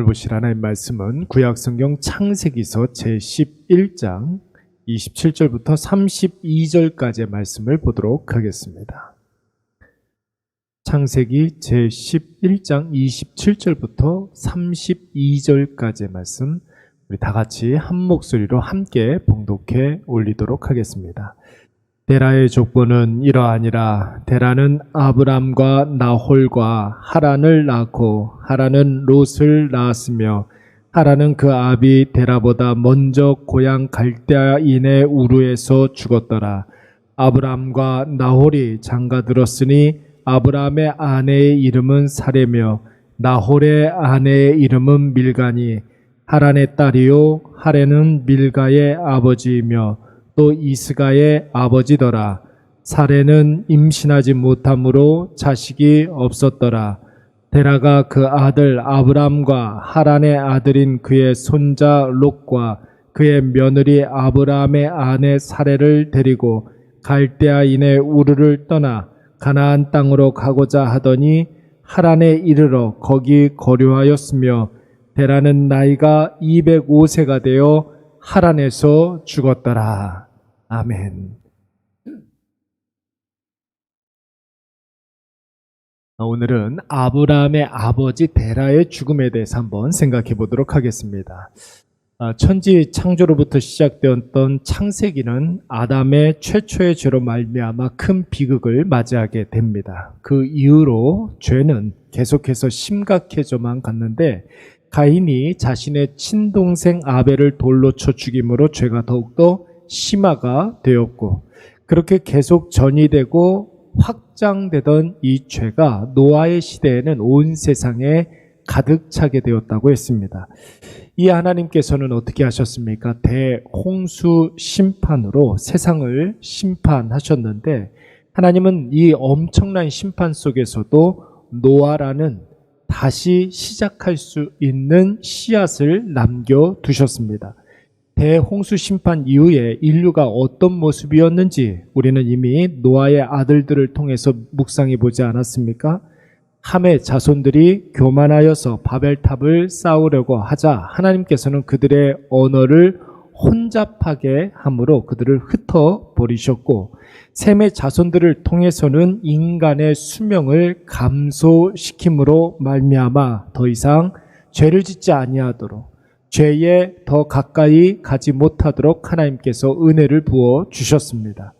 보실 하나님 말씀은 구약성경 창세기서 제11장 27절부터 32절까지의 말씀을 보도록 하겠습니다. 창세기 제11장 27절부터 32절까지의 말씀, 우리 다 같이 한 목소리로 함께 봉독해 올리도록 하겠습니다. 데라의 족보는 이러하니라. 데라는 아브람과 나홀과 하란을 낳고 하란은 롯을 낳았으며 하란은 그 아비 데라보다 먼저 고향 갈대아인의 우르에서 죽었더라. 아브람과 나홀이 장가들었으니 아브람의 아내의 이름은 사레며 나홀의 아내의 이름은 밀가니 하란의 딸이요 하란은 밀가의 아버지이며 또 이스가의 아버지더라. 사레는 임신하지 못함으로 자식이 없었더라. 데라가 그 아들 아브람과 하란의 아들인 그의 손자 롯과 그의 며느리 아브람의 아내 사레를 데리고 갈대아인의 우르를 떠나 가나안 땅으로 가고자 하더니 하란에 이르러 거기 거류하였으며 데라는 나이가 205세가 되어 하란에서 죽었더라. 아멘. 오늘은 아브라함의 아버지 데라의 죽음에 대해서 한번 생각해 보도록 하겠습니다. 천지 창조로부터 시작되었던 창세기는 아담의 최초의 죄로 말미암아 큰 비극을 맞이하게 됩니다. 그 이후로 죄는 계속해서 심각해져만 갔는데 가인이 자신의 친동생 아벨을 돌로 쳐 죽임으로 죄가 더욱더 심화가 되었고, 그렇게 계속 전이되고 확장되던 이 죄가 노아의 시대에는 온 세상에 가득 차게 되었다고 했습니다. 이 하나님께서는 어떻게 하셨습니까? 대홍수 심판으로 세상을 심판하셨는데, 하나님은 이 엄청난 심판 속에서도 노아라는 다시 시작할 수 있는 씨앗을 남겨두셨습니다. 대홍수 심판 이후에 인류가 어떤 모습이었는지 우리는 이미 노아의 아들들을 통해서 묵상해 보지 않았습니까? 함의 자손들이 교만하여서 바벨탑을 쌓으려고 하자 하나님께서는 그들의 언어를 혼잡하게 함으로 그들을 흩어버리셨고, 셈의 자손들을 통해서는 인간의 수명을 감소시킴으로 말미암아 더 이상 죄를 짓지 아니하도록, 죄에 더 가까이 가지 못하도록 하나님께서 은혜를 부어 주셨습니다.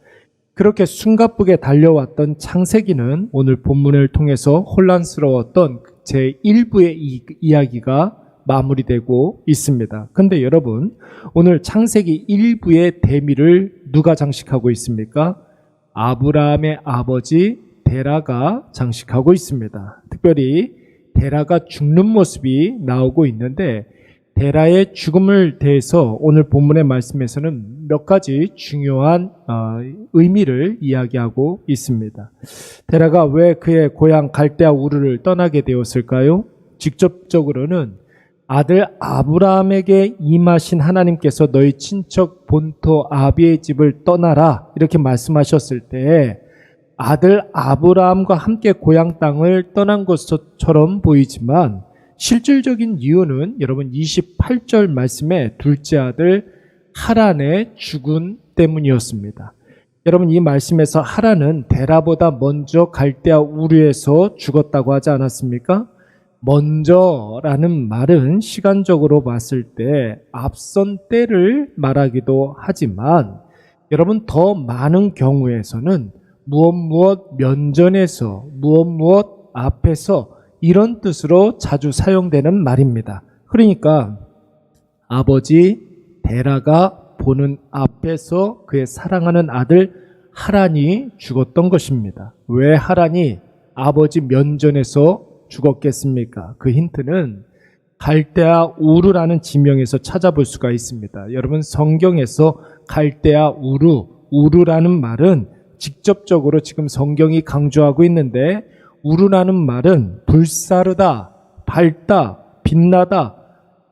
그렇게 숨가쁘게 달려왔던 창세기는 오늘 본문을 통해서 혼란스러웠던 제1부의 이야기가 마무리되고 있습니다. 근데 여러분, 오늘 창세기 1부의 대미를 누가 장식하고 있습니까? 아브라함의 아버지 데라가 장식하고 있습니다. 특별히 데라가 죽는 모습이 나오고 있는데, 데라의 죽음을 대해서 오늘 본문의 말씀에서는 몇 가지 중요한 의미를 이야기하고 있습니다. 데라가 왜 그의 고향 갈대아 우르를 떠나게 되었을까요? 직접적으로는 아들 아브라함에게 임하신 하나님께서 너희 친척 본토 아비의 집을 떠나라 이렇게 말씀하셨을 때 아들 아브라함과 함께 고향 땅을 떠난 것처럼 보이지만, 실질적인 이유는 여러분 28절 말씀에 둘째 아들 하란의 죽음 때문이었습니다. 여러분, 이 말씀에서 하란은 데라보다 먼저 갈대아 우르에서 죽었다고 하지 않았습니까? 먼저라는 말은 시간적으로 봤을 때 앞선 때를 말하기도 하지만, 여러분 더 많은 경우에서는 무엇 면전에서 무엇 앞에서 이런 뜻으로 자주 사용되는 말입니다. 그러니까 아버지 데라가 보는 앞에서 그의 사랑하는 아들 하란이 죽었던 것입니다. 왜 하란이 아버지 면전에서 죽었겠습니까? 그 힌트는 갈대아 우르라는 지명에서 찾아볼 수가 있습니다. 여러분, 성경에서 갈대아 우르라는 말은 직접적으로 지금 성경이 강조하고 있는데, 우르라는 말은 불사르다, 밝다, 빛나다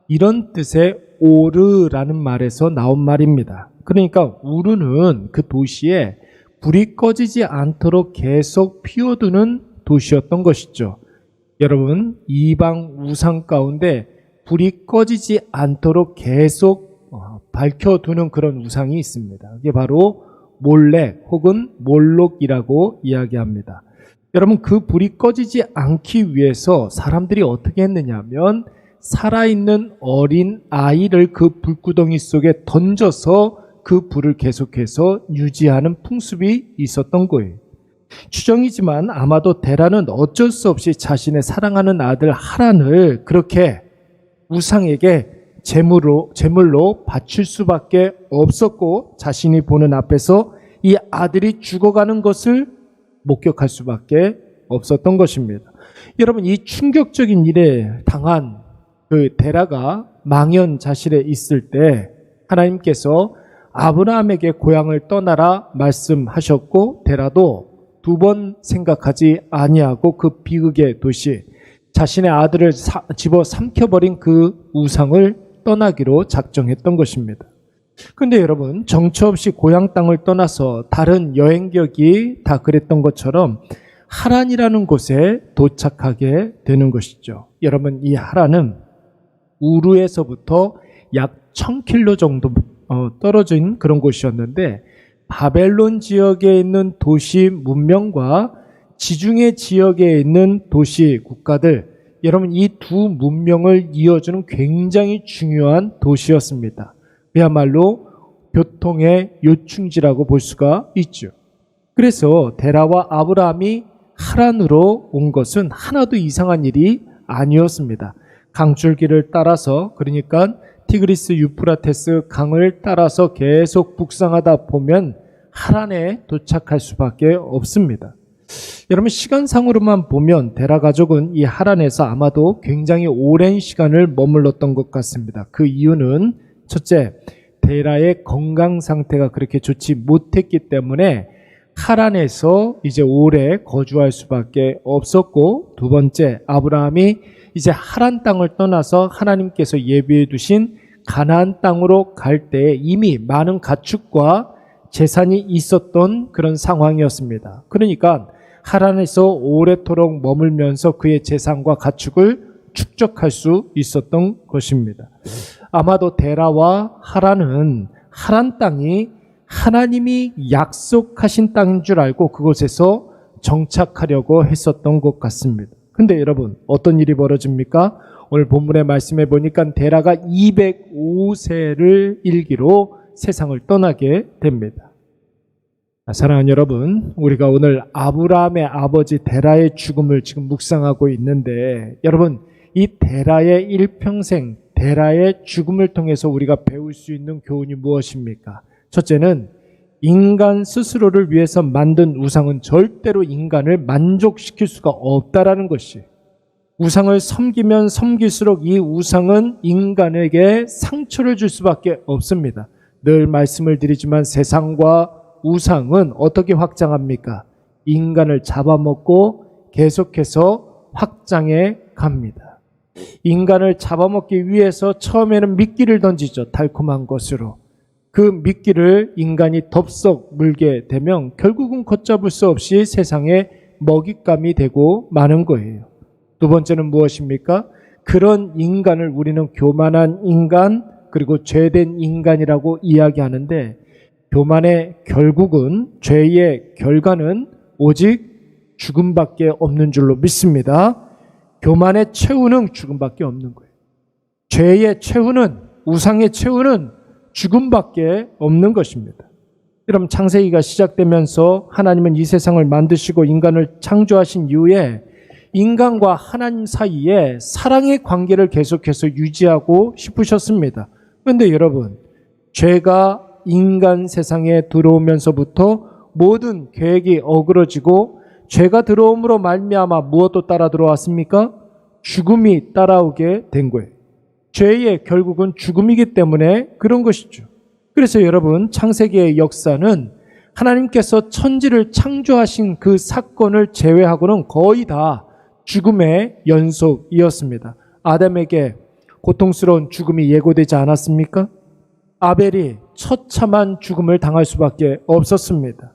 이런 뜻의 오르라는 말에서 나온 말입니다. 그러니까 우르는 그 도시에 불이 꺼지지 않도록 계속 피워두는 도시였던 것이죠. 여러분, 이방 우상 가운데 불이 꺼지지 않도록 계속 밝혀두는 그런 우상이 있습니다. 이게 바로 몰렉 혹은 몰록이라고 이야기합니다. 여러분, 그 불이 꺼지지 않기 위해서 사람들이 어떻게 했느냐면 살아있는 어린 아이를 그 불구덩이 속에 던져서 그 불을 계속해서 유지하는 풍습이 있었던 거예요. 추정이지만 아마도 데라는 어쩔 수 없이 자신의 사랑하는 아들 하란을 그렇게 우상에게 제물로 바칠 수밖에 없었고, 자신이 보는 앞에서 이 아들이 죽어가는 것을 목격할 수밖에 없었던 것입니다. 여러분, 이 충격적인 일에 당한 그 데라가 망연자실에 있을 때 하나님께서 아브라함에게 고향을 떠나라 말씀하셨고, 데라도 두 번 생각하지 아니하고 그 비극의 도시, 자신의 아들을 집어 삼켜버린 그 우상을 떠나기로 작정했던 것입니다. 그런데 여러분, 정처 없이 고향 땅을 떠나서 다른 여행객이 다 그랬던 것처럼 하란이라는 곳에 도착하게 되는 것이죠. 여러분, 이 하란은 우르에서부터 약 1000km 정도 떨어진 그런 곳이었는데, 바벨론 지역에 있는 도시 문명과 지중해 지역에 있는 도시 국가들, 여러분, 이 두 문명을 이어주는 굉장히 중요한 도시였습니다. 그야말로 교통의 요충지라고 볼 수가 있죠. 그래서 데라와 아브라함이 하란으로 온 것은 하나도 이상한 일이 아니었습니다. 강줄기를 따라서, 그러니까 티그리스 유프라테스 강을 따라서 계속 북상하다 보면 하란에 도착할 수밖에 없습니다. 여러분, 시간상으로만 보면 데라 가족은 이 하란에서 아마도 굉장히 오랜 시간을 머물렀던 것 같습니다. 그 이유는 첫째, 데라의 건강 상태가 그렇게 좋지 못했기 때문에 하란에서 이제 오래 거주할 수밖에 없었고, 두 번째, 아브라함이 이제 하란 땅을 떠나서 하나님께서 예비해 두신 가나안 땅으로 갈 때 이미 많은 가축과 재산이 있었던 그런 상황이었습니다. 그러니까 하란에서 오래도록 머물면서 그의 재산과 가축을 축적할 수 있었던 것입니다. 아마도 데라와 하란은 하란 땅이 하나님이 약속하신 땅인 줄 알고 그곳에서 정착하려고 했었던 것 같습니다. 근데 여러분, 어떤 일이 벌어집니까? 오늘 본문의 말씀에 보니까 데라가 205세를 일기로 세상을 떠나게 됩니다. 사랑하는 여러분, 우리가 오늘 아브라함의 아버지 데라의 죽음을 지금 묵상하고 있는데, 여러분, 이 데라의 일평생, 데라의 죽음을 통해서 우리가 배울 수 있는 교훈이 무엇입니까? 첫째는 인간 스스로를 위해서 만든 우상은 절대로 인간을 만족시킬 수가 없다라는 것이, 우상을 섬기면 섬길수록 이 우상은 인간에게 상처를 줄 수밖에 없습니다. 늘 말씀을 드리지만 세상과 우상은 어떻게 확장합니까? 인간을 잡아먹고 계속해서 확장해 갑니다. 인간을 잡아먹기 위해서 처음에는 미끼를 던지죠. 달콤한 것으로. 그 미끼를 인간이 덥석 물게 되면 결국은 걷잡을 수 없이 세상에 먹잇감이 되고 마는 거예요. 두 번째는 무엇입니까? 그런 인간을 우리는 교만한 인간, 그리고 죄된 인간이라고 이야기하는데, 교만의 결국은, 죄의 결과는 오직 죽음밖에 없는 줄로 믿습니다. 교만의 최후는 죽음밖에 없는 거예요. 죄의 최후는, 우상의 최후는 죽음밖에 없는 것입니다. 여러분, 창세기가 시작되면서 하나님은 이 세상을 만드시고 인간을 창조하신 이후에 인간과 하나님 사이에 사랑의 관계를 계속해서 유지하고 싶으셨습니다. 그런데 여러분, 죄가 인간 세상에 들어오면서부터 모든 계획이 어그러지고, 죄가 들어옴으로 말미암아 무엇도 따라 들어왔습니까? 죽음이 따라오게 된 거예요. 죄의 결국은 죽음이기 때문에 그런 것이죠. 그래서 여러분, 창세기의 역사는 하나님께서 천지를 창조하신 그 사건을 제외하고는 거의 다 죽음의 연속이었습니다. 아담에게 고통스러운 죽음이 예고되지 않았습니까? 아벨이 처참한 죽음을 당할 수밖에 없었습니다.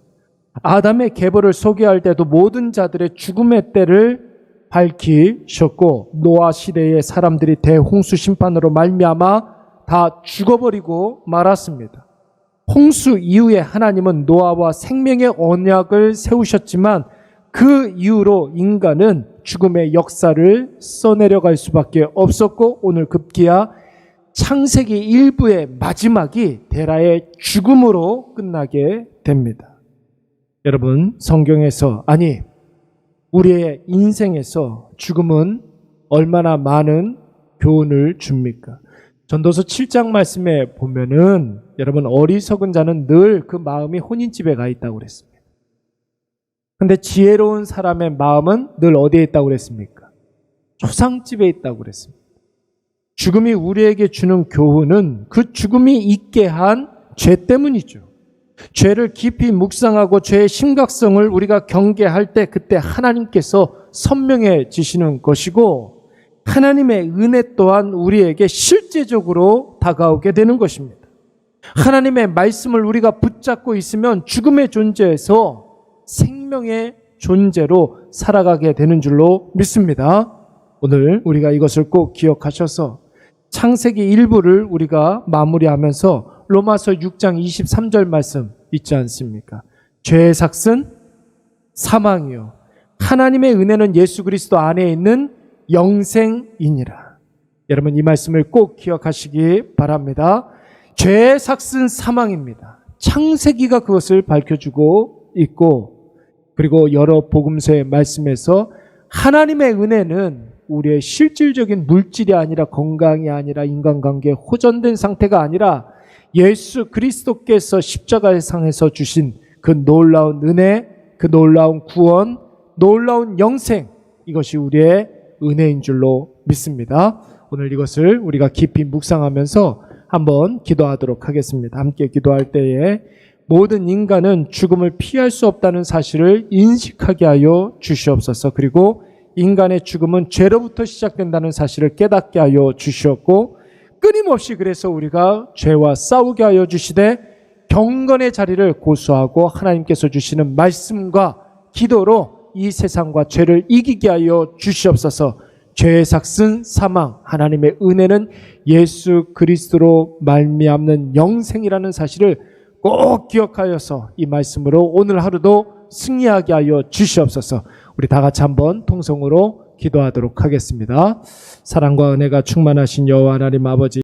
아담의 계보를 소개할 때도 모든 자들의 죽음의 때를 밝히셨고 노아 시대의 사람들이 대홍수 심판으로 말미암아 다 죽어버리고 말았습니다. 홍수 이후에 하나님은 노아와 생명의 언약을 세우셨지만 그 이후로 인간은 죽음의 역사를 써내려갈 수밖에 없었고 오늘 급기야 창세기 1부의 마지막이 데라의 죽음으로 끝나게 됩니다. 여러분, 성경에서 아니 우리의 인생에서 죽음은 얼마나 많은 교훈을 줍니까? 전도서 7장 말씀에 보면은 여러분 어리석은 자는 늘 그 마음이 혼인집에 가 있다고 그랬습니다. 근데 지혜로운 사람의 마음은 늘 어디에 있다고 그랬습니까? 초상집에 있다고 그랬습니다. 죽음이 우리에게 주는 교훈은 그 죽음이 있게 한 죄 때문이죠. 죄를 깊이 묵상하고 죄의 심각성을 우리가 경계할 때 그때 하나님께서 선명해지시는 것이고 하나님의 은혜 또한 우리에게 실제적으로 다가오게 되는 것입니다. 하나님의 말씀을 우리가 붙잡고 있으면 죽음의 존재에서 생명의 존재로 살아가게 되는 줄로 믿습니다. 오늘 우리가 이것을 꼭 기억하셔서 창세기 1부를 우리가 마무리하면서 로마서 6장 23절 말씀 있지 않습니까? 죄의 삭은 사망이요 하나님의 은혜는 예수 그리스도 안에 있는 영생이니라. 여러분 이 말씀을 꼭 기억하시기 바랍니다. 죄의 삭은 사망입니다. 창세기가 그것을 밝혀주고 있고 그리고 여러 복음서의 말씀에서 하나님의 은혜는 우리의 실질적인 물질이 아니라 건강이 아니라 인간관계에 호전된 상태가 아니라 예수 그리스도께서 십자가의 상에서 주신 그 놀라운 은혜, 그 놀라운 구원, 놀라운 영생 이것이 우리의 은혜인 줄로 믿습니다. 오늘 이것을 우리가 깊이 묵상하면서 한번 기도하도록 하겠습니다. 함께 기도할 때에 모든 인간은 죽음을 피할 수 없다는 사실을 인식하게 하여 주시옵소서. 그리고 인간의 죽음은 죄로부터 시작된다는 사실을 깨닫게 하여 주시옵고 끊임없이 그래서 우리가 죄와 싸우게 하여 주시되 경건의 자리를 고수하고 하나님께서 주시는 말씀과 기도로 이 세상과 죄를 이기게 하여 주시옵소서. 죄의 삭은 사망, 하나님의 은혜는 예수 그리스도로 말미암는 영생이라는 사실을 꼭 기억하여서 이 말씀으로 오늘 하루도 승리하게 하여 주시옵소서. 우리 다 같이 한번 통성으로 기도하도록 하겠습니다. 사랑과 은혜가 충만하신 여호와 하나님 아버지